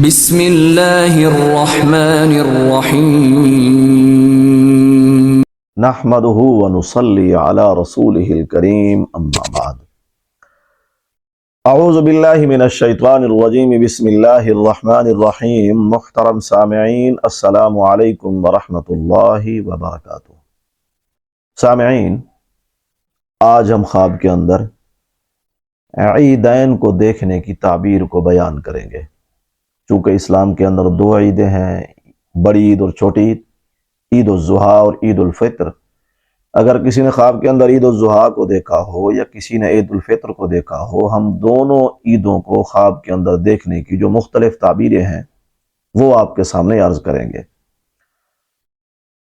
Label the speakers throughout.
Speaker 1: بسم اللہ الرحمن الرحیم
Speaker 2: نحمده ونصلي على رسوله الكريم اما بعد اعوذ باللہ من الشیطان الرجیم بسم اللہ الرحمن الرحیم محترم سامعین السلام علیکم ورحمۃ اللہ وبرکاتہ۔ سامعین، آج ہم خواب کے اندر عیدین کو دیکھنے کی تعبیر کو بیان کریں گے۔ چونکہ اسلام کے اندر دو عیدیں ہیں، بڑی عید اور چھوٹی عید، عید الاضحیٰ اور عید الفطر۔ اگر کسی نے خواب کے اندر عید الاضحیٰ کو دیکھا ہو یا کسی نے عید الفطر کو دیکھا ہو، ہم دونوں عیدوں کو خواب کے اندر دیکھنے کی جو مختلف تعبیریں ہیں وہ آپ کے سامنے عرض کریں گے۔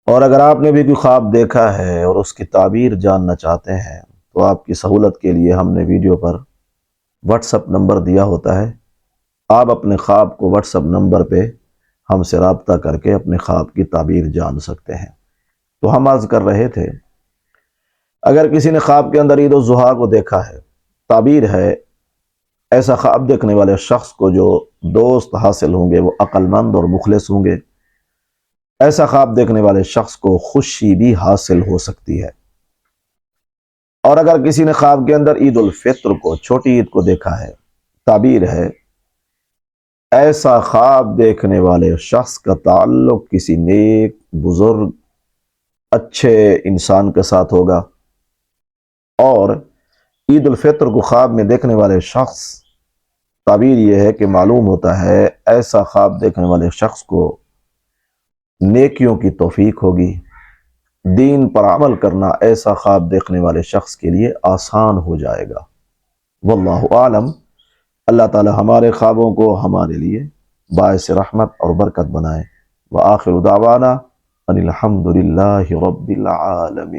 Speaker 2: اور اگر آپ نے بھی کوئی خواب دیکھا ہے اور اس کی تعبیر جاننا چاہتے ہیں تو آپ کی سہولت کے لیے ہم نے ویڈیو پر واٹس ایپ نمبر دیا ہوتا ہے، آپ اپنے خواب کو واٹس ایپ نمبر پہ ہم سے رابطہ کر کے اپنے خواب کی تعبیر جان سکتے ہیں۔ تو ہم عرض کر رہے تھے، اگر کسی نے خواب کے اندر عید الاضحیٰ کو دیکھا ہے، تعبیر ہے ایسا خواب دیکھنے والے شخص کو جو دوست حاصل ہوں گے وہ عقل مند اور مخلص ہوں گے۔ ایسا خواب دیکھنے والے شخص کو خوشی بھی حاصل ہو سکتی ہے۔ اور اگر کسی نے خواب کے اندر عید الفطر کو، چھوٹی عید کو دیکھا ہے، تعبیر ہے ایسا خواب دیکھنے والے شخص کا تعلق کسی نیک، بزرگ، اچھے انسان کے ساتھ ہوگا۔ اور عید الفطر کو خواب میں دیکھنے والے شخص، تعبیر یہ ہے کہ معلوم ہوتا ہے ایسا خواب دیکھنے والے شخص کو نیکیوں کی توفیق ہوگی، دین پر عمل کرنا ایسا خواب دیکھنے والے شخص کے لیے آسان ہو جائے گا۔ واللہ اعلم۔ اللہ تعالی ہمارے خوابوں کو ہمارے لیے باعث رحمت اور برکت بنائے۔ وآخر دعوانا ان الحمد للہ رب العالمین۔